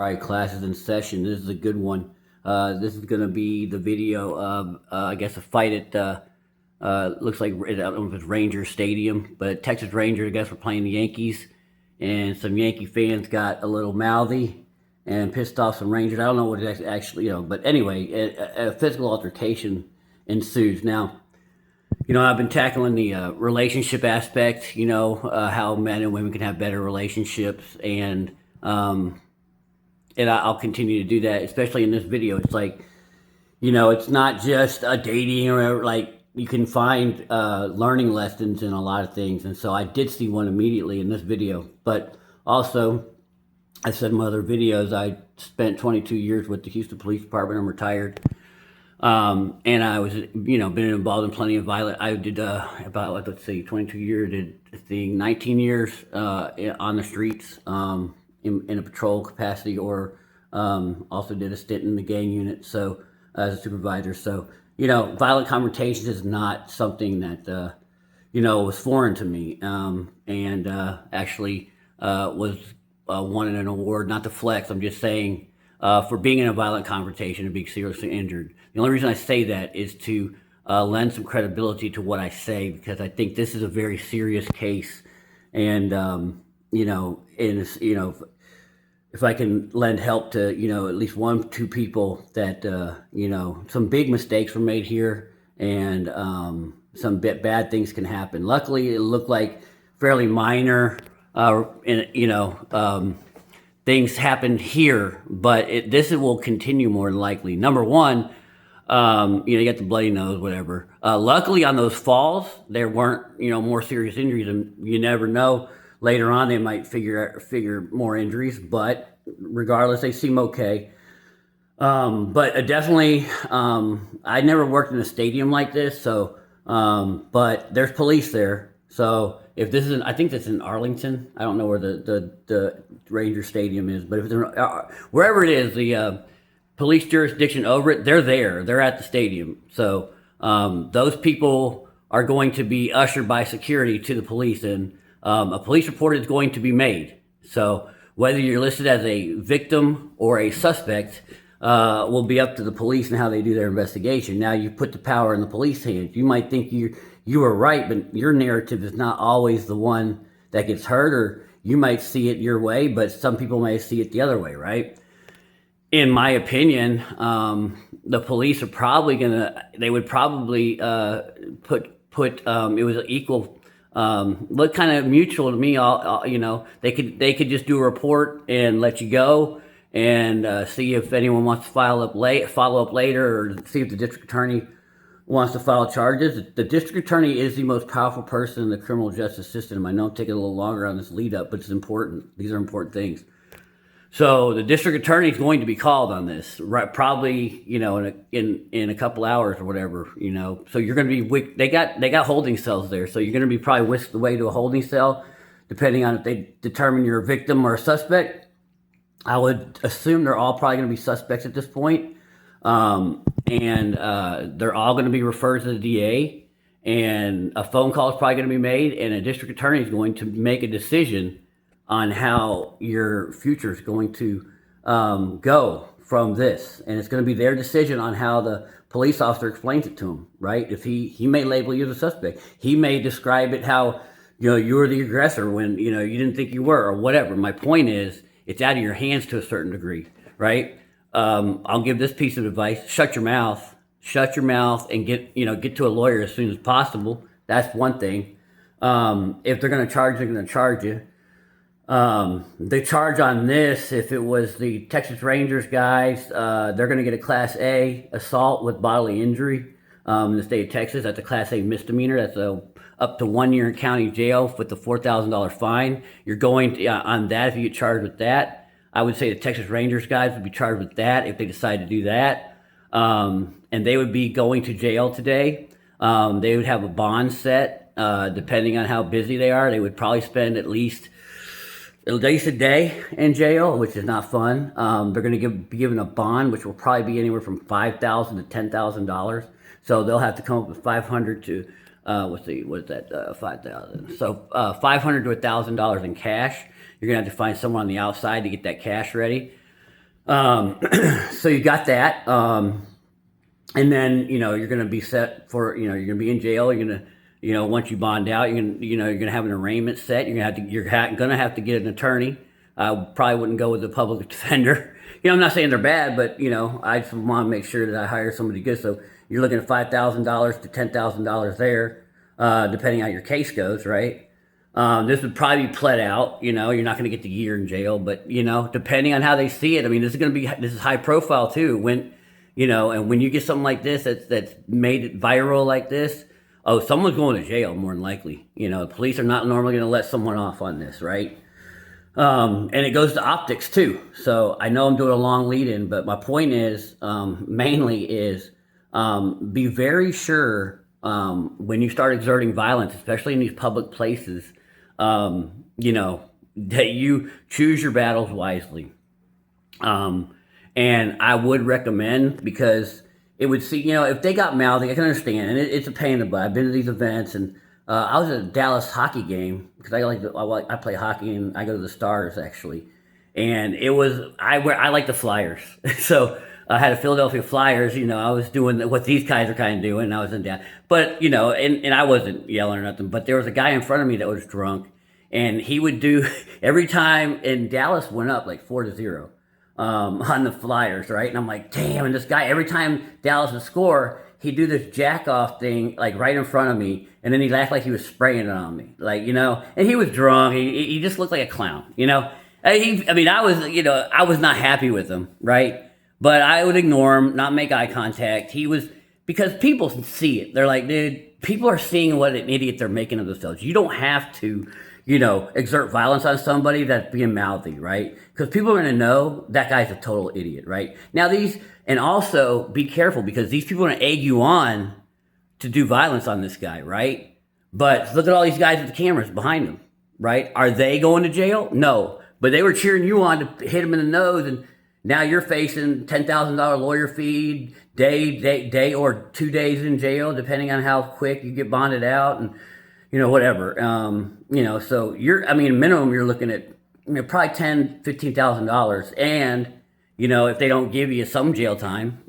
All right, class is in session. This is a good one. This is going to be the video of, I guess, a fight at, looks like, I don't know if it's Ranger Stadium, but Texas Rangers, I guess, were playing the Yankees, and some Yankee fans got a little mouthy and pissed off some Rangers. I don't know what it actually, but anyway, a physical altercation ensues. Now, I've been tackling the relationship aspect, how men and women can have better relationships, and I'll continue to do that, especially in this video. It's like, it's not just a dating or like you can find learning lessons in a lot of things. And so I did see one immediately in this video. But also, I said in my other videos, I spent 22 years with the Houston Police Department. I'm retired. And I was, been involved in plenty of violent. I did about, let's see, 22 years, did 19 years on the streets. In a patrol capacity, or also did a stint in the gang unit, so as a supervisor. So violent confrontations is not something that was foreign to me, and actually was won an award. Not to flex, I'm just saying, for being in a violent confrontation and being seriously injured. The only reason I say that is to lend some credibility to what I say, because I think this is a very serious case, and if I can lend help to, at least 1-2 people that, some big mistakes were made here, and some bad things can happen. Luckily, it looked like fairly minor, things happened here, but this will continue more than likely. Number one, you got the bloody nose, whatever. Luckily, on those falls, there weren't, more serious injuries, and you never know. Later on, they might figure more injuries, but regardless, they seem okay. But definitely, I never worked in a stadium like this, so but there's police there. So if this is, I think this is in Arlington. I don't know where the Ranger Stadium is, but if it's wherever it is, the police jurisdiction over it, they're there. They're at the stadium. So those people are going to be ushered by security to the police, and a police report is going to be made. So whether you're listed as a victim or a suspect will be up to the police and how they do their investigation. Now, you put the power in the police hands. You might think you were right, but your narrative is not always the one that gets heard, or you might see it your way, but some people may see it the other way, right? In my opinion, the police are probably they would probably put it was equal. Look kind of mutual to me. They could just do a report and let you go, and see if anyone wants to follow up later, or see if the district attorney wants to file charges. The district attorney is the most powerful person in the criminal justice system. I know I'm taking a little longer on this lead up, but it's important. These are important things. So the district attorney is going to be called on this, right? Probably, in a couple hours or whatever, So you're going to be they got holding cells there, so you're going to be probably whisked away to a holding cell, depending on if they determine you're a victim or a suspect. I would assume they're all probably going to be suspects at this point, and they're all going to be referred to the DA, and a phone call is probably going to be made, and a district attorney is going to make a decision on how your future is going to go from this. And it's going to be their decision on how the police officer explains it to him, right? If he may label you as a suspect. He may describe it how, you were the aggressor when, you didn't think you were, or whatever. My point is, it's out of your hands to a certain degree, right? I'll give this piece of advice. Shut your mouth, and get to a lawyer as soon as possible. That's one thing. If they're going to charge, they're going to charge you. The charge on this, if it was the Texas Rangers guys, they're going to get a Class A assault with bodily injury in the state of Texas. That's a Class A misdemeanor. That's up to 1 year in county jail with a $4,000 fine. You're going to, on that, if you get charged with that. I would say the Texas Rangers guys would be charged with that if they decide to do that. And they would be going to jail today. They would have a bond set, depending on how busy they are. They would probably spend at least a day in jail, which is not fun. They're going to be given a bond, which will probably be anywhere from $5,000 to $10,000. So they'll have to come up with $500 to what is that? 5,000. So $500 to $1,000 in cash. You're gonna have to find someone on the outside to get that cash ready. Um, so you got that. And then, you're going to be set for, you're going to be in jail. You're going to, once you bond out, you're going to have an arraignment set. You're going to have to get an attorney. I probably wouldn't go with the public defender. I'm not saying they're bad, but, I just want to make sure that I hire somebody good. So you're looking at $5,000 to $10,000 there, depending on how your case goes, right? This would probably be pled out. You're not going to get the year in jail, but depending on how they see it. I mean, this is high profile too. And when you get something like this that's made it viral like this, oh, someone's going to jail more than likely. The police are not normally going to let someone off on this, right? And it goes to optics too. So I know I'm doing a long lead in, but my point is mainly is be very sure when you start exerting violence, especially in these public places, that you choose your battles wisely. And I would recommend, because it would see, if they got mouthy, I can understand, and it's a pain in the butt. I've been to these events, and I was at a Dallas hockey game because I play hockey and I go to the Stars actually, and I like the Flyers, so I had a Philadelphia Flyers. I was doing what these guys are kind of doing. And I was in Dallas, but and I wasn't yelling or nothing. But there was a guy in front of me that was drunk, and he would do every time. And Dallas went up like 4-0 on the Flyers, right? And I'm like, damn. And this guy, every time Dallas would score, he'd do this jack off thing like right in front of me, and then he'd act like he was spraying it on me, like And he was drunk. He just looked like a clown, I was not happy with him, right? But I would ignore him, not make eye contact. Because people see it. They're like, dude, people are seeing what an idiot they're making of themselves. You don't have to, exert violence on somebody that's being mouthy, right? Because people are going to know that guy's a total idiot, right? And also be careful, because these people are going to egg you on to do violence on this guy, right? But look at all these guys with the cameras behind them, right? Are they going to jail? No. But they were cheering you on to hit him in the nose, and now you're facing $10,000 lawyer fee, day or 2 days in jail, depending on how quick you get bonded out, and whatever. So minimum you're looking at probably $10,000-$15,000, and if they don't give you some jail time,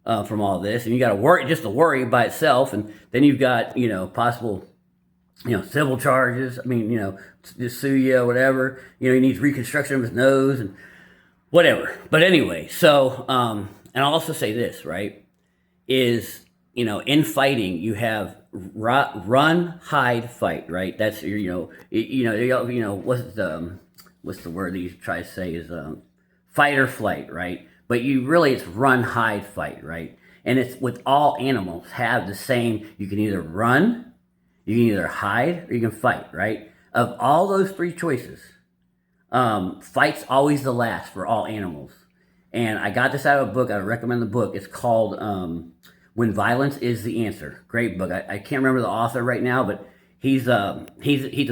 from all this, and you got to worry, just the worry by itself, and then you've got possible civil charges. Just sue you or whatever. He needs reconstruction of his nose and whatever. But anyway, so and I'll also say this, right, is in fighting you have run, hide, fight, right? That's what's the word that you try to say is fight or flight, right? But it's run, hide, fight, right? And it's with all animals have the same. You can either run, you can either hide, or you can fight, right? Of all those three choices, fight's always the last for all animals. And I got this out of a book. I recommend the book. It's called When Violence is the Answer. Great book. I can't remember the author right now, but he's a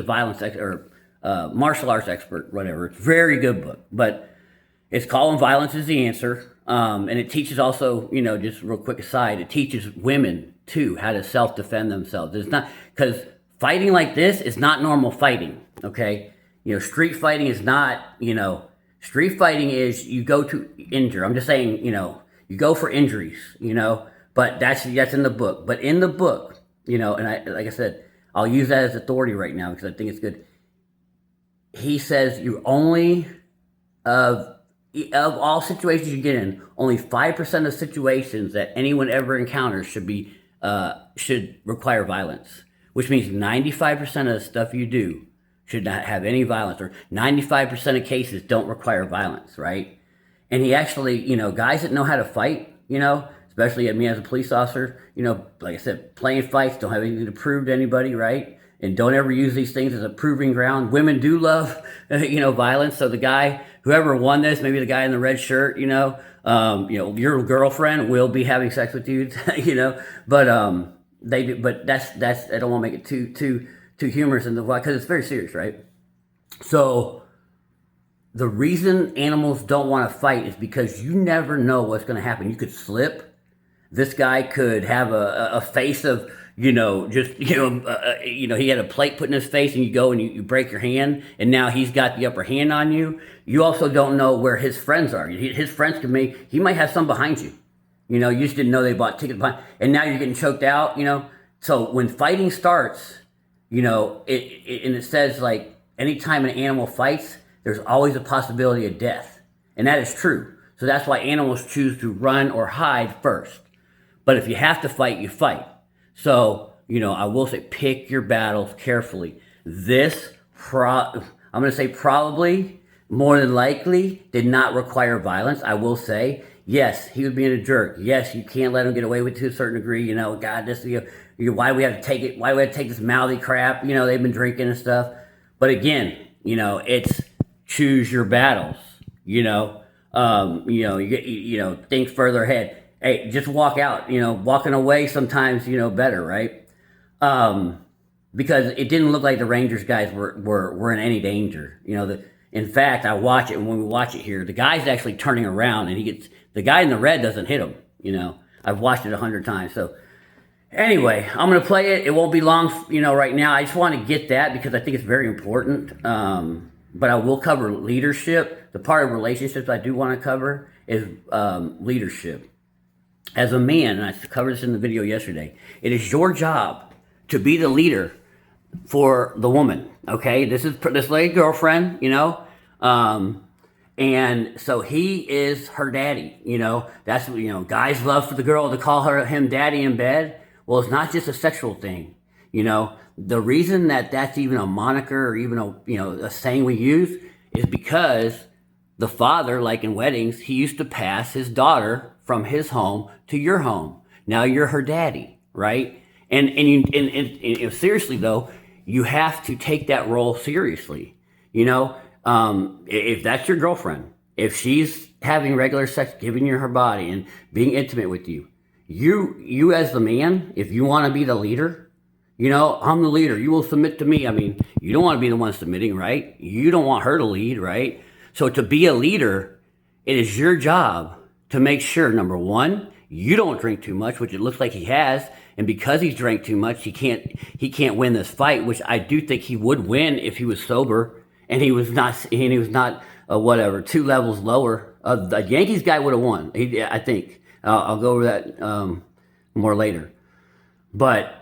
violence expert, or martial arts expert, whatever. It's a very good book. But it's called When Violence is the Answer. And it teaches also, just real quick aside, it teaches women too how to self-defend themselves. It's not, because fighting like this is not normal fighting, okay? Street fighting is not, street fighting is you go to injure. I'm just saying, you go for injuries, but that's in the book. But in the book, and like I said, I'll use that as authority right now because I think it's good. He says you only, of all situations you get in, only 5% of situations that anyone ever encounters should require violence, which means 95% of the stuff you do should not have any violence, or 95% of cases don't require violence, right? And he actually, guys that know how to fight, especially me as a police officer, like I said, playing fights, don't have anything to prove to anybody, right? And don't ever use these things as a proving ground. Women do love, violence. So the guy, whoever won this, maybe the guy in the red shirt, your girlfriend will be having sex with you, but they do. But that's I don't want to make it too humorous in the because it's very serious, right? So the reason animals don't want to fight is because you never know what's going to happen. You could slip. This guy could have a face of, just he had a plate put in his face, and you go and you break your hand, and now he's got the upper hand on you. You also don't know where his friends are. His friends he might have some behind you. You just didn't know they bought tickets behind, and now you're getting choked out. So when fighting starts, it says like anytime an animal fights, there's always a possibility of death, and that is true. So that's why animals choose to run or hide first. But if you have to fight, you fight. So, I will say pick your battles carefully. I'm going to say probably, more than likely, did not require violence. I will say, yes, he was being a jerk. Yes, you can't let him get away with it to a certain degree. God, why do we have to take it? Why do we have to take this mouthy crap? They've been drinking and stuff. But again, it's choose your battles. Think further ahead. Hey, just walk out. Walking away sometimes, better, right? Because it didn't look like the Rangers guys were in any danger. In fact, I watch it, and when we watch it here, the guy's actually turning around, and the guy in the red doesn't hit him. I've watched it 100 times. So anyway, I'm gonna play it. It won't be long, right now. I just want to get that because I think it's very important. But I will cover leadership. The part of relationships I do want to cover is leadership. As a man, and I covered this in the video yesterday, it is your job to be the leader for the woman. Okay, this lady girlfriend, and so he is her daddy. That's guys love for the girl to call him daddy in bed. Well, it's not just a sexual thing. The reason that's even a moniker or even a saying we use is because the father, like in weddings, he used to pass his daughter from his home to your home. Now you're her daddy, right? And seriously though, you have to take that role seriously. If that's your girlfriend, if she's having regular sex, giving you her body and being intimate with you, you as the man, if you want to be the leader, I'm the leader. You will submit to me. I mean, you don't want to be the one submitting, right? You don't want her to lead, right? So to be a leader, it is your job to make sure, number one, you don't drink too much, which it looks like he has. And because he's drank too much, he can't win this fight, which I do think he would win if he was sober and he was not 2 levels lower. The Yankees guy would have won. I think. I'll go over that more later. But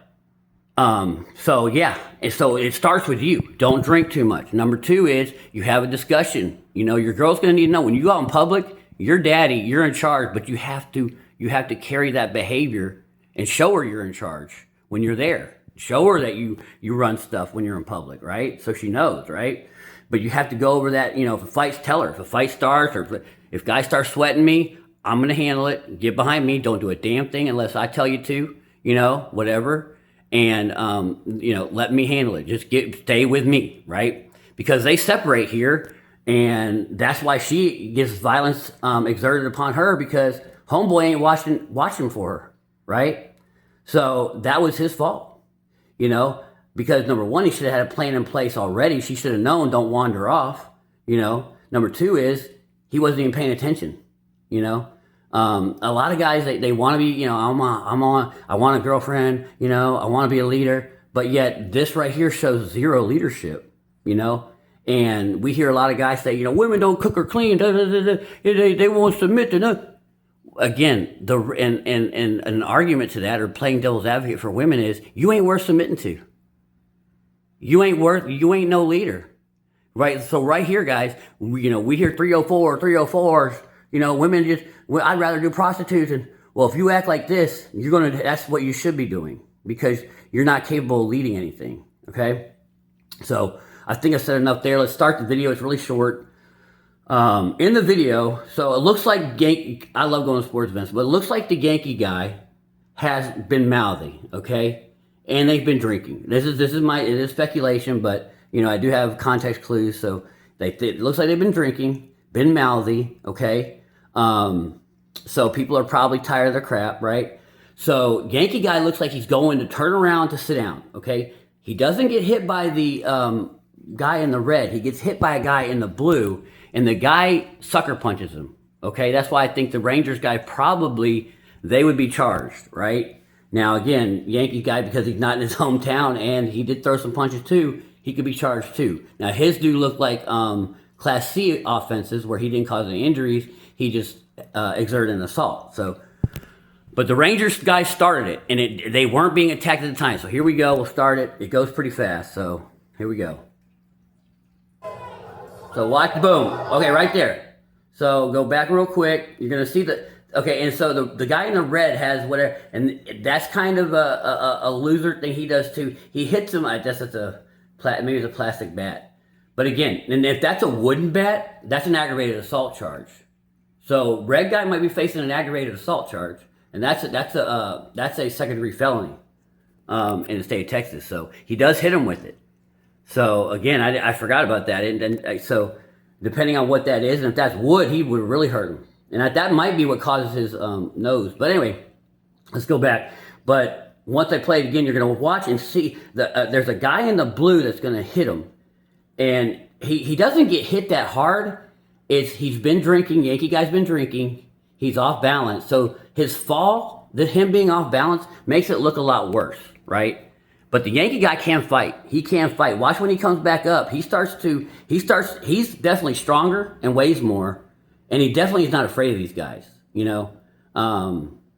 so it starts with you. Don't drink too much. Number 2 is you have a discussion. Your girl's going to need to know when you go out in public, you're daddy, you're in charge, but you have to carry that behavior and show her you're in charge when you're there. Show her that you run stuff when you're in public, right? So she knows, right? But you have to go over that, if a fight's, tell her. If a fight starts or if guys start sweating me, I'm going to handle it. Get behind me. Don't do a damn thing unless I tell you to, whatever. And, let me handle it. Just stay with me, right? Because they separate here. And that's why she gets violence exerted upon her because homeboy ain't watching for her, right? So that was his fault, because number 1, he should have had a plan in place already. She should have known, don't wander off, Number 2 is he wasn't even paying attention, A lot of guys, they want to be, I want a girlfriend, I want to be a leader, but yet this right here shows zero leadership, And we hear a lot of guys say, women don't cook or clean. They won't submit to nothing. Again, and an argument to that, or playing devil's advocate for women, is you ain't worth submitting to. You ain't no leader, right? So right here, guys, we hear 304s. Women I'd rather do prostitution. Well, if you act like this, that's what you should be doing because you're not capable of leading anything. Okay, so. I think I said enough there. Let's start the video. It's really short. In the video, so it looks like I love going to sports events, but it looks like the Yankee guy has been mouthy, okay? And they've been drinking. It is speculation, but I do have context clues. So it looks like they've been drinking, been mouthy, okay? So people are probably tired of their crap, right? So Yankee guy looks like he's going to turn around to sit down, okay? He doesn't get hit by the guy in the red. He gets hit by a guy in the blue, and the guy sucker punches him. Okay, that's why I think the Rangers guy they would be charged, right? Now, again, Yankee guy, because he's not in his hometown and he did throw some punches too, he could be charged too. Now, his do look like Class C offenses where he didn't cause any injuries. He just exerted an assault. So, but the Rangers guys started it, and they weren't being attacked at the time. So here we go. We'll start it. It goes pretty fast. So here we go. So watch, boom. Okay, right there. So go back real quick. You're going to see the, okay, and so the guy in the red has whatever, and that's kind of a loser thing he does too. He hits him, I guess it's maybe it's a plastic bat. But again, and if that's a wooden bat, that's an aggravated assault charge. So red guy might be facing an aggravated assault charge, and that's a second-degree felony in the state of Texas. So he does hit him with it. So again, I forgot about that, and so depending on what that is, and if that's wood, he would really hurt him, and that might be what causes his nose. But anyway, let's go back. But once I play it again, you're going to watch and see there's a guy in the blue that's going to hit him, and he doesn't get hit that hard. He's been drinking. Yankee guy's been drinking. He's off balance, so his fall, him being off balance, makes it look a lot worse, right? But the Yankee guy can fight. He can fight. Watch when he comes back up. He's definitely stronger and weighs more. And he definitely is not afraid of these guys, you know.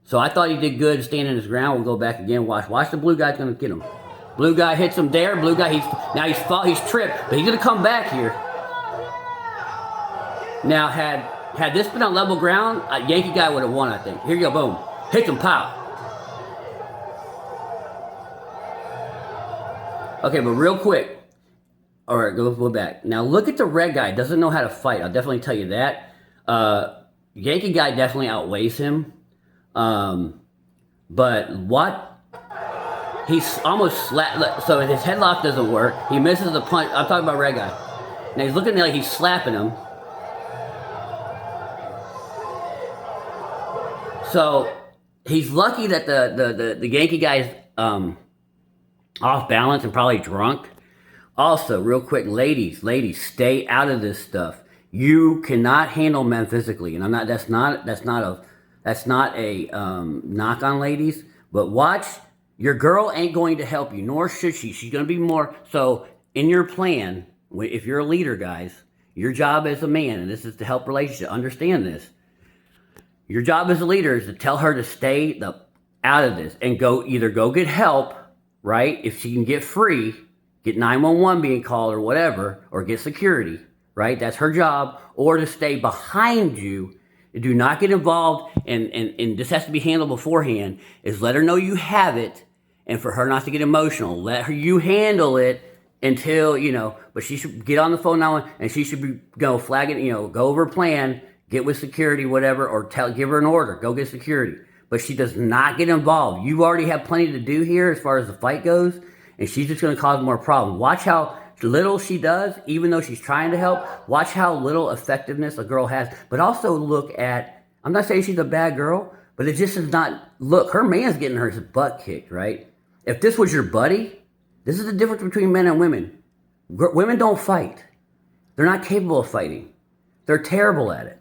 So I thought he did good standing his ground. We'll go back again. Watch the blue guy's going to get him. Blue guy hits him there. Blue guy, he's tripped. But he's going to come back here. Now, had this been on level ground, Yankee guy would have won, I think. Here you go, boom. Hits him, pow. Okay, but real quick. All right, go back. Now, look at the red guy. Doesn't know how to fight. I'll definitely tell you that. Yankee guy definitely outweighs him. But what? He's almost slapped. So his headlock doesn't work. He misses the punch. I'm talking about red guy. Now, he's looking like he's slapping him. So he's lucky that the Yankee guy's off balance and probably drunk. Also, real quick, ladies, stay out of this stuff. You cannot handle men physically, and that's not a knock on ladies. But watch, your girl ain't going to help you, nor should she. She's going to be more. So in your plan, if you're a leader, guys, your job as a man, and this is to help relationship, understand this. Your job as a leader is to tell her to stay out of this and either go get help, right? If she can get free, get 911 being called or whatever, or get security, right? That's her job. Or to stay behind you. Do not get involved, and this has to be handled beforehand, is let her know you have it, and for her not to get emotional. Let you handle it until, but she should get on the phone now, and she should flag it, go over a plan, get with security, whatever, or give her an order, go get security. But she does not get involved. You already have plenty to do here as far as the fight goes, and she's just going to cause more problems. Watch how little she does, even though she's trying to help. Watch how little effectiveness a girl has. But also look at, I'm not saying she's a bad girl, but it just is not, look, her man's getting her butt kicked, right? If this was your buddy, this is the difference between men and women. Women don't fight. They're not capable of fighting. They're terrible at it.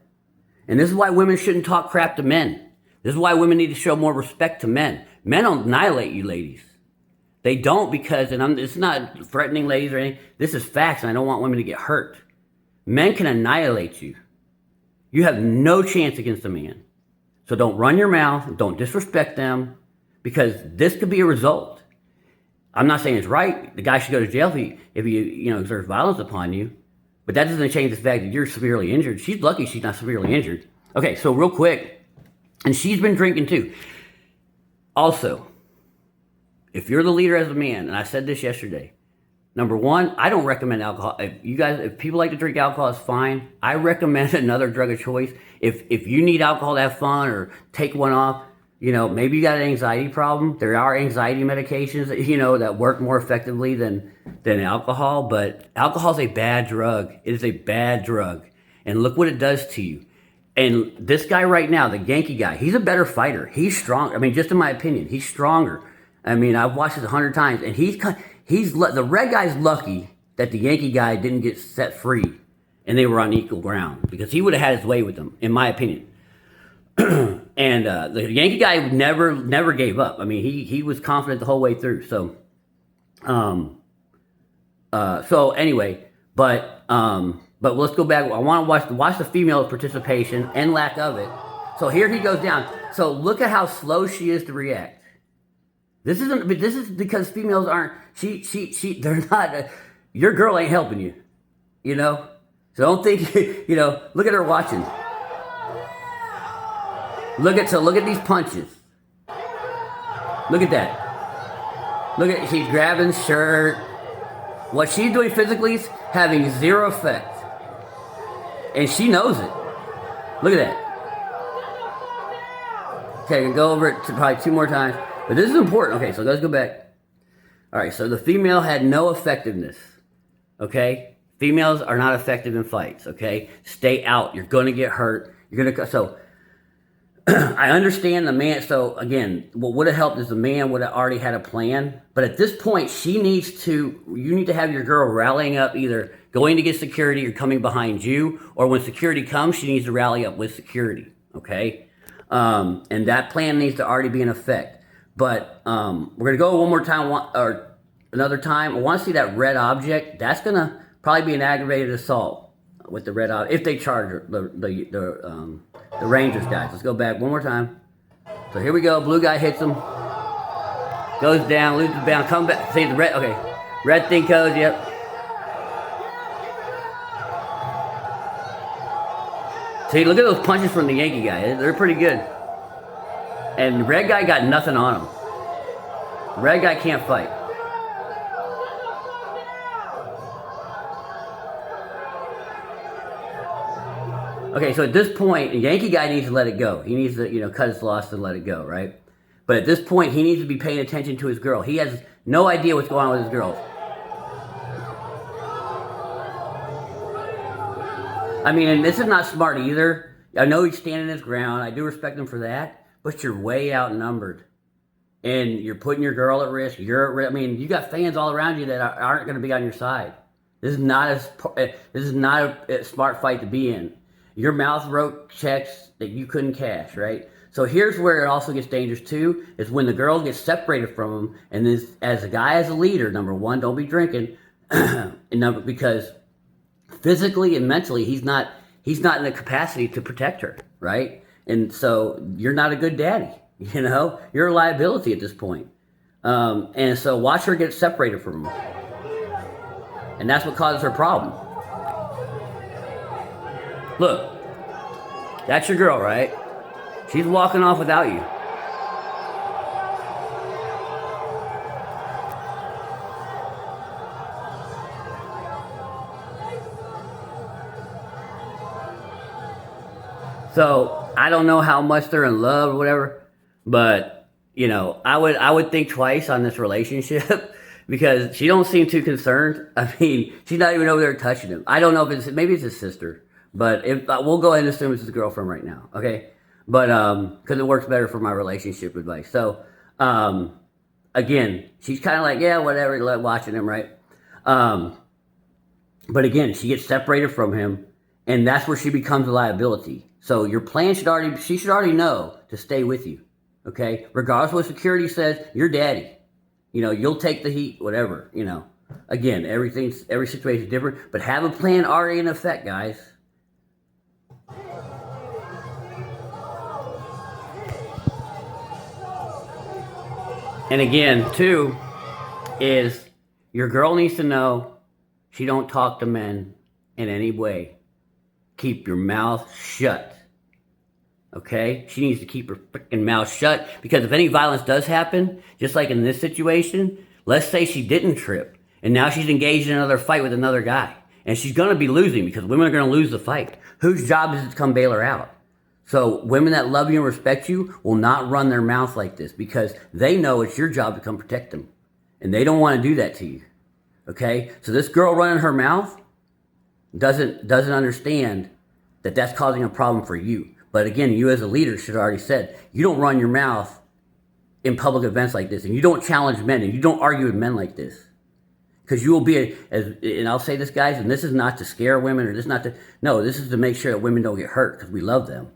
And this is why women shouldn't talk crap to men. This is why women need to show more respect to men. Men don't annihilate you, ladies. They don't, because, and it's not threatening ladies or anything. This is facts, and I don't want women to get hurt. Men can annihilate you. You have no chance against a man. So don't run your mouth. Don't disrespect them, because this could be a result. I'm not saying it's right. The guy should go to jail if he exerts violence upon you. But that doesn't change the fact that you're severely injured. She's lucky she's not severely injured. Okay, so real quick, and she's been drinking too. Also, if you're the leader as a man, and I said this yesterday, number one, I don't recommend alcohol. If people like to drink alcohol, it's fine. I recommend another drug of choice. If you need alcohol to have fun or take one off, maybe you got an anxiety problem. There are anxiety medications that work more effectively than alcohol, but alcohol is a bad drug. It is a bad drug. And look what it does to you. And this guy right now, the Yankee guy, he's a better fighter. He's strong. I mean, just in my opinion, he's stronger. I mean, I've watched this 100 times, and the red guy's lucky that the Yankee guy didn't get set free, and they were on equal ground, because he would have had his way with them, in my opinion. And the Yankee guy never gave up. I mean, he was confident the whole way through. So, so anyway, but let's go back. I want to watch the female's participation and lack of it. So here he goes down. So look at how slow she is to react. This is because females aren't. They're not. Your girl ain't helping you. You know. So don't think. You know. Look at her watching. Look at these punches. Look at that. Look at, she's grabbing shirt. What she's doing physically is having zero effect. And she knows it. Look at that. Okay, I can go over it probably 2 more times. But this is important. Okay, so let's go back. All right, so the female had no effectiveness. Okay? Females are not effective in fights, okay? Stay out. You're going to get hurt. You're going to... So, I understand the man. So, again, what would have helped is the man would have already had a plan. But at this point, you need to have your girl rallying up, either going to get security or coming behind you. Or when security comes, she needs to rally up with security, okay? And that plan needs to already be in effect. But we're going to go one more time or another time. I want to see that red object. That's going to probably be an aggravated assault with the red object if they charge the Rangers guys. Let's go back one more time. So here we go. Blue guy hits him. Goes down, loses the bound, come back. See the red, okay. Red thing goes, yep. See, look at those punches from the Yankee guy. They're pretty good. And the red guy got nothing on him. The red guy can't fight. Okay, so at this point, the Yankee guy needs to let it go. He needs to, cut his loss and let it go, right? But at this point, he needs to be paying attention to his girl. He has no idea what's going on with his girl. I mean, and this is not smart either. I know he's standing his ground. I do respect him for that. But you're way outnumbered. And you're putting your girl at risk. You're at risk. I mean, you got fans all around you that aren't going to be on your side. This is not a smart fight to be in. Your mouth wrote checks that you couldn't cash, right? So here's where it also gets dangerous too, is when the girl gets separated from him, and this, as a guy, as a leader, number one, don't be drinking, because physically and mentally, he's not in the capacity to protect her, right? And so you're not a good daddy, you're a liability at this point. And so watch her get separated from him. And that's what causes her problem. Look, that's your girl, right? She's walking off without you. So I don't know how much they're in love or whatever, but I would think twice on this relationship because she don't seem too concerned. I mean, she's not even over there touching him. I don't know if maybe it's his sister. But we'll go ahead and assume it's his girlfriend right now, okay? But because it works better for my relationship advice. So again, she's kind of like, yeah, whatever, watching him, right? But again, she gets separated from him, and that's where she becomes a liability. So your plan she should already know to stay with you, okay? Regardless of what security says, you're daddy. You'll take the heat, whatever. Again, every situation is different, but have a plan already in effect, guys. And again, too, is your girl needs to know she don't talk to men in any way. Keep your mouth shut. Okay? She needs to keep her freaking mouth shut, because if any violence does happen, just like in this situation, let's say she didn't trip, and now she's engaged in another fight with another guy, and she's going to be losing because women are going to lose the fight. Whose job is it to come bail her out? So women that love you and respect you will not run their mouth like this, because they know it's your job to come protect them. And they don't want to do that to you. Okay? So this girl running her mouth doesn't understand that that's causing a problem for you. But again, you as a leader should have already said, you don't run your mouth in public events like this, and you don't challenge men, and you don't argue with men like this. Because you will be, and I'll say this, guys, and this is not to scare women, or this is to make sure that women don't get hurt, because we love them.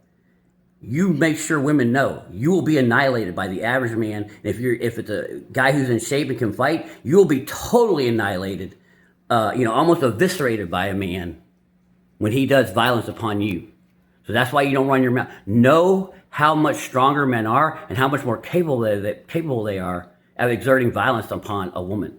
you make sure women know you will be annihilated by the average man. And if it's a guy who's in shape and can fight, you will be totally annihilated, almost eviscerated by a man when he does violence upon you. So that's why you don't run your mouth. Know how much stronger men are and how much more capable they are of exerting violence upon a woman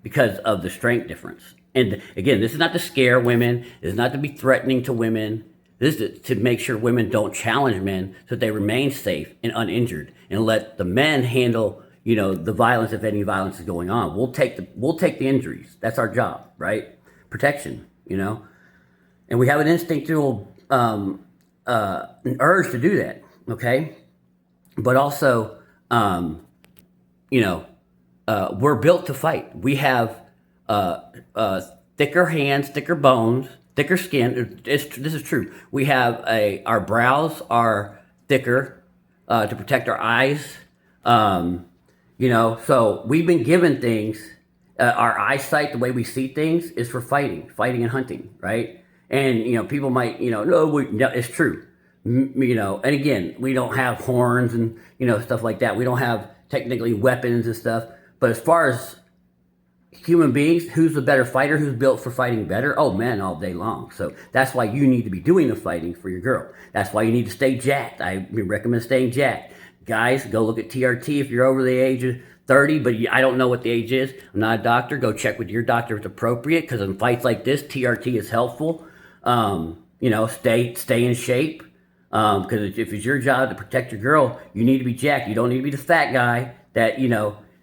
because of the strength difference. And again, this is not to scare women. This is not to be threatening to women. This is to make sure women don't challenge men so that they remain safe and uninjured, and let the men handle, the violence if any violence is going on. We'll take the injuries. That's our job, right? Protection, and we have an instinctual urge to do that, okay? But also, we're built to fight. We have thicker hands, thicker bones, thicker skin. This is true. We have our brows are thicker to protect our eyes. So we've been given things. Our eyesight, the way we see things, is for fighting and hunting, right? And people might, no, it's true. And again, we don't have horns and stuff like that. We don't have technically weapons and stuff. But as far as human beings, who's the better fighter, who's built for fighting better? Oh, men all day long. So that's why you need to be doing the fighting for your girl. That's why you need to stay jacked. I recommend staying jacked. Guys, go look at TRT if you're over the age of 30, but I don't know what the age is. I'm not a doctor. Go check with your doctor if it's appropriate, because in fights like this, TRT is helpful. Stay in shape, because if it's your job to protect your girl, you need to be jacked. You don't need to be the fat guy that,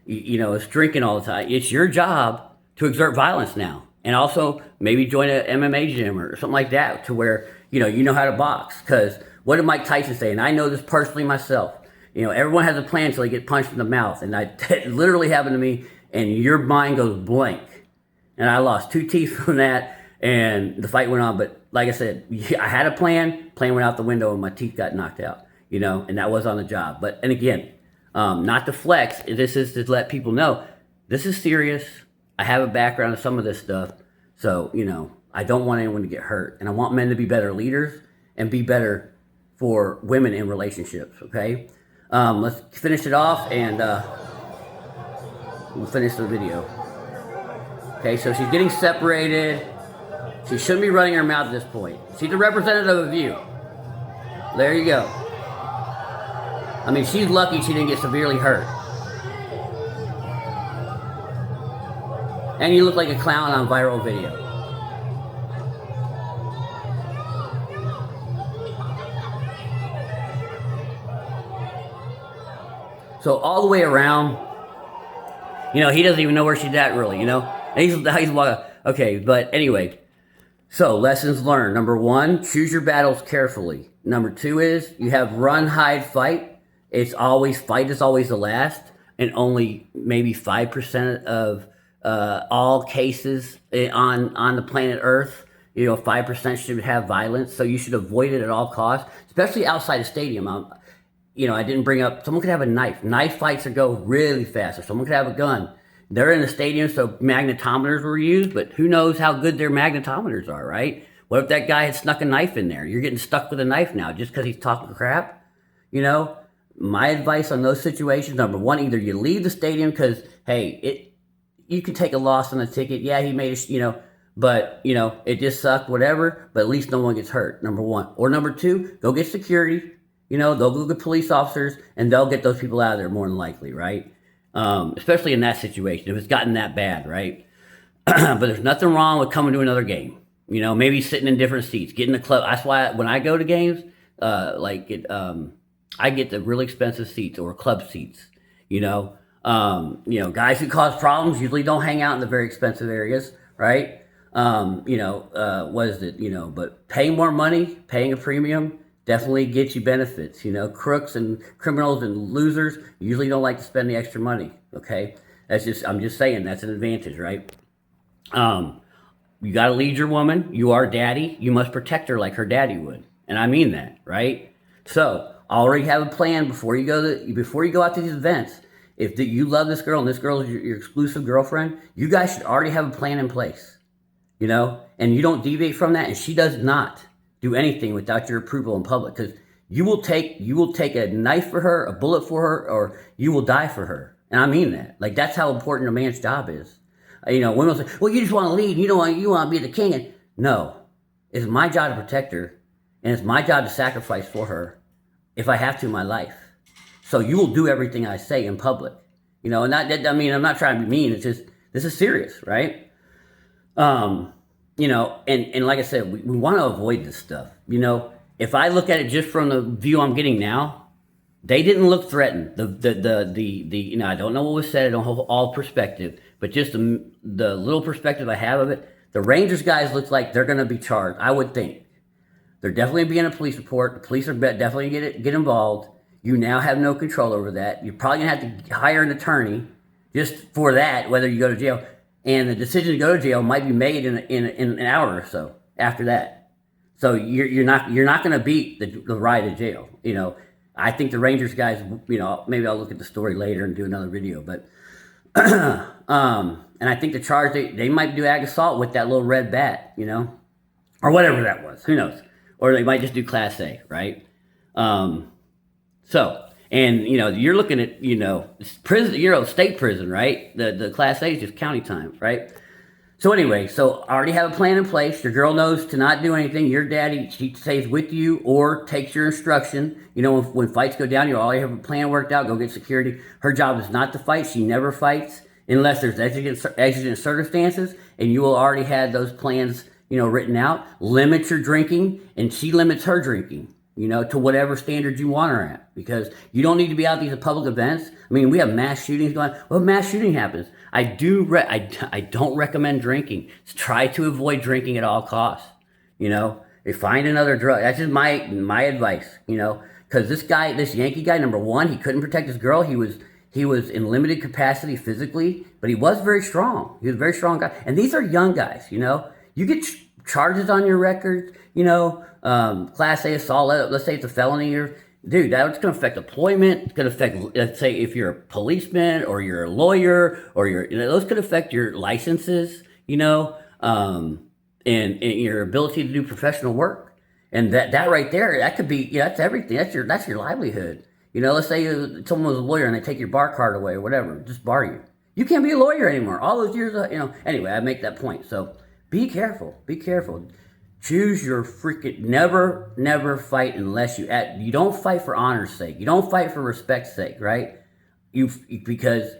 is drinking all the time. It's your job to exert violence now. And also maybe join an MMA gym or something like that, to where, you know how to box. Because what did Mike Tyson say? And I know this personally myself. Everyone has a plan until they get punched in the mouth. And it literally happened to me, and your mind goes blank. And I lost 2 teeth from that, and the fight went on. But like I said, I had a plan went out the window, and my teeth got knocked out, and that was on the job. And again, not to flex, this is to let people know, this is serious. I have a background in some of this stuff. So, I don't want anyone to get hurt. And I want men to be better leaders and be better for women in relationships, okay? Let's finish it off, and we'll finish the video. Okay, so she's getting separated. She shouldn't be running her mouth at this point. She's a representative of you. There you go. I mean, she's lucky she didn't get severely hurt. And you look like a clown on viral video. So all the way around, he doesn't even know where she's at, really, And he's okay, but anyway. So lessons learned. Number 1, choose your battles carefully. Number 2 is you have run, hide, fight. Fight is always the last, and only maybe 5% of all cases on the planet Earth, 5% should have violence. So you should avoid it at all costs, especially outside a stadium. I didn't bring up, someone could have a knife. Knife fights go really fast, or someone could have a gun. They're in a stadium, so magnetometers were used, but who knows how good their magnetometers are, right? What if that guy had snuck a knife in there? You're getting stuck with a knife now just because he's talking crap, My advice on those situations, number 1, either you leave the stadium because, hey, you could take a loss on the ticket. Yeah, he made but, it just sucked, whatever, but at least no one gets hurt, number 1. Or number 2, go get security. They'll go get police officers, and they'll get those people out of there more than likely, right? Especially in that situation, if it's gotten that bad, right? But there's nothing wrong with coming to another game. Maybe sitting in different seats, getting the club. That's why when I go to games, I get the really expensive seats or club seats. Guys who cause problems usually don't hang out in the very expensive areas, right? What is it? But paying more money, paying a premium, definitely gets you benefits. Crooks and criminals and losers usually don't like to spend the extra money, okay? I'm just saying, that's an advantage, right? You got to lead your woman. You are daddy. You must protect her like her daddy would. And I mean that, right? So already have a plan before you go out to these events. If you love this girl and this girl is your exclusive girlfriend, you guys should already have a plan in place, and you don't deviate from that, and she does not do anything without your approval in public, because You will take a knife for her, a bullet for her, or you will die for her. And I mean that. Like, that's how important a man's job is. Women will say, well, you just want to lead. You want to be the king. And no, it's my job to protect her, and it's my job to sacrifice for her if I have to in my life. So you will do everything I say in public. And I'm not trying to be mean. It's just, this is serious, right? And like I said, we want to avoid this stuff. If I look at it just from the view I'm getting now, they didn't look threatened. I don't know what was said. I don't have all perspective, but just the little perspective I have of it, the Rangers guys look like they're going to be charged. I would think they're definitely being a police report. The police are definitely get involved. You now have no control over that. You're probably going to have to hire an attorney just for that, whether you go to jail. And the decision to go to jail might be made in an hour or so after that. So you're not going to beat the ride to jail. I think the Rangers guys, maybe I'll look at the story later and do another video, but and I think the charge they might do ag assault with that little red bat, or whatever that was. Who knows? Or they might just do Class A, right? You're looking at prison, state prison, right? The Class A is just county time, right? So anyway, so I already have a plan in place. Your girl knows to not do anything. Your daddy, she stays with you or takes your instruction. When fights go down, you already have a plan worked out. Go get security. Her job is not to fight. She never fights unless there's exigent circumstances, and you will already have those plans, written out. Limit your drinking, and she limits her drinking, to whatever standards you want her at, because you don't need to be out at these public events. We have mass shootings going on. Well, mass shooting happens. I don't recommend drinking. Try to avoid drinking at all costs. Find another drug. That's just my advice. Because this Yankee guy, number one, he couldn't protect his girl. He was in limited capacity physically, but he was very strong. He was a very strong guy. And these are young guys. You get charges on your record. Class A assault. Let's say it's a felony. Dude, that's going to affect employment. It's going to affect, let's say, if you're a policeman or you're a lawyer or those could affect your licenses, and your ability to do professional work. And that right there, that could be, that's everything. That's your livelihood. Let's say someone was a lawyer and they take your bar card away or whatever, just bar you. You can't be a lawyer anymore. All those years, anyway, I make that point. So be careful. Be careful. Choose your freaking, never fight unless you don't fight for honor's sake. You don't fight for respect's sake, right? Because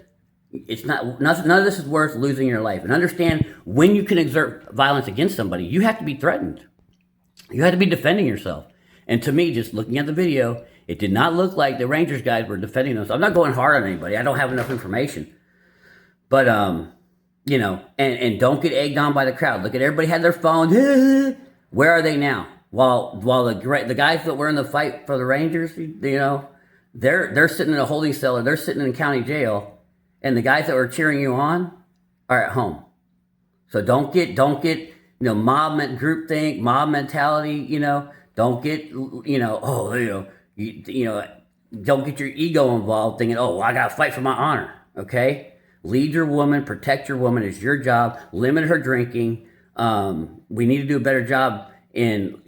it's none of this is worth losing your life. And understand, when you can exert violence against somebody, you have to be threatened. You have to be defending yourself. And to me, just looking at the video, it did not look like the Rangers guys were defending themselves. I'm not going hard on anybody. I don't have enough information. But, and don't get egged on by the crowd. Look at everybody had their phone. Where are they now? While the guys that were in the fight for the Rangers, they're sitting in a holding cell, or they're sitting in county jail, and the guys that were cheering you on are at home. So don't get mob groupthink, mob mentality. Don't get don't get your ego involved, thinking, oh, well, I gotta fight for my honor. Okay, lead your woman, protect your woman. It's your job. Limit her drinking. We need to do a better job in,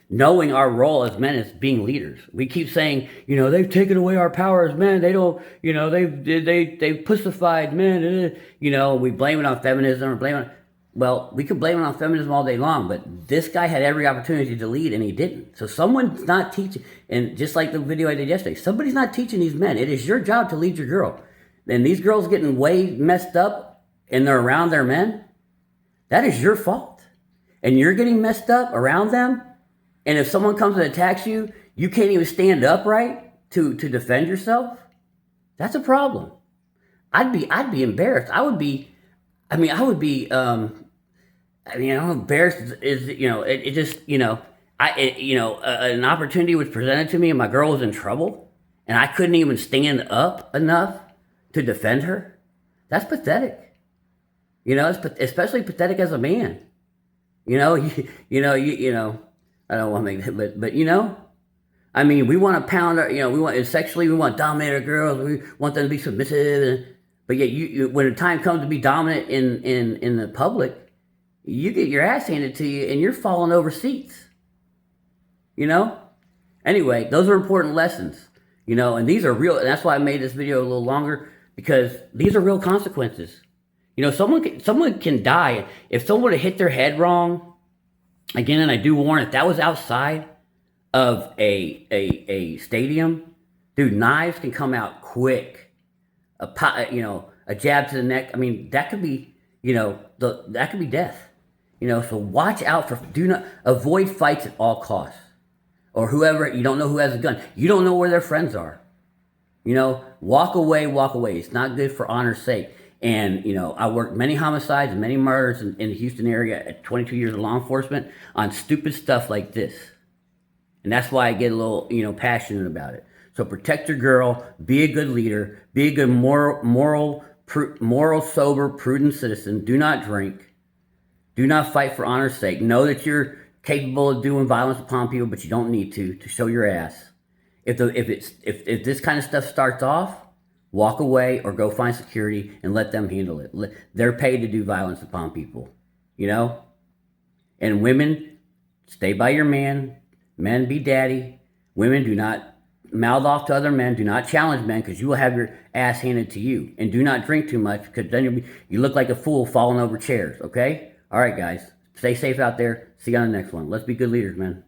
knowing our role as men as being leaders. We keep saying, they've taken away our power as men. They don't, they've pussified men. We blame it on feminism or well, we can blame it on feminism all day long, but this guy had every opportunity to lead and he didn't. So someone's not teaching, and just like the video I did yesterday, somebody's not teaching these men. It is your job to lead your girl. And these girls getting way messed up and they're around their men, that is your fault. And you're getting messed up around them. And if someone comes and attacks you, you can't even stand upright to defend yourself. That's a problem. I'd be embarrassed. I would be embarrassed is, an opportunity was presented to me and my girl was in trouble and I couldn't even stand up enough to defend her. That's pathetic. It's especially pathetic as a man. I don't want to make it, but we want to pound our, we want to dominate our girls. We want them to be submissive. But yet when the time comes to be dominant in the public, you get your ass handed to you and you're falling over seats. Anyway, those are important lessons, and these are real. And that's why I made this video a little longer, because these are real consequences. Someone can die if someone hit their head wrong. Again, and I do warn, if that was outside of a stadium, dude, knives can come out quick. A jab to the neck. I mean, that could be, that could be death. So watch out for. Do not avoid fights at all costs. Or whoever, you don't know who has a gun. You don't know where their friends are. Walk away, walk away. It's not good for honor's sake. And, I worked many homicides and many murders in the Houston area at 22 years of law enforcement on stupid stuff like this. And that's why I get a little, passionate about it. So protect your girl, be a good leader, be a good moral, sober, prudent citizen. Do not drink. Do not fight for honor's sake. Know that you're capable of doing violence upon people, but you don't need to show your ass. If this kind of stuff starts off, walk away or go find security and let them handle it. They're paid to do violence upon people, And women, stay by your man. Men, be daddy. Women, do not mouth off to other men. Do not challenge men, because you will have your ass handed to you. And do not drink too much, because then you look like a fool falling over chairs, okay? All right, guys. Stay safe out there. See you on the next one. Let's be good leaders, man.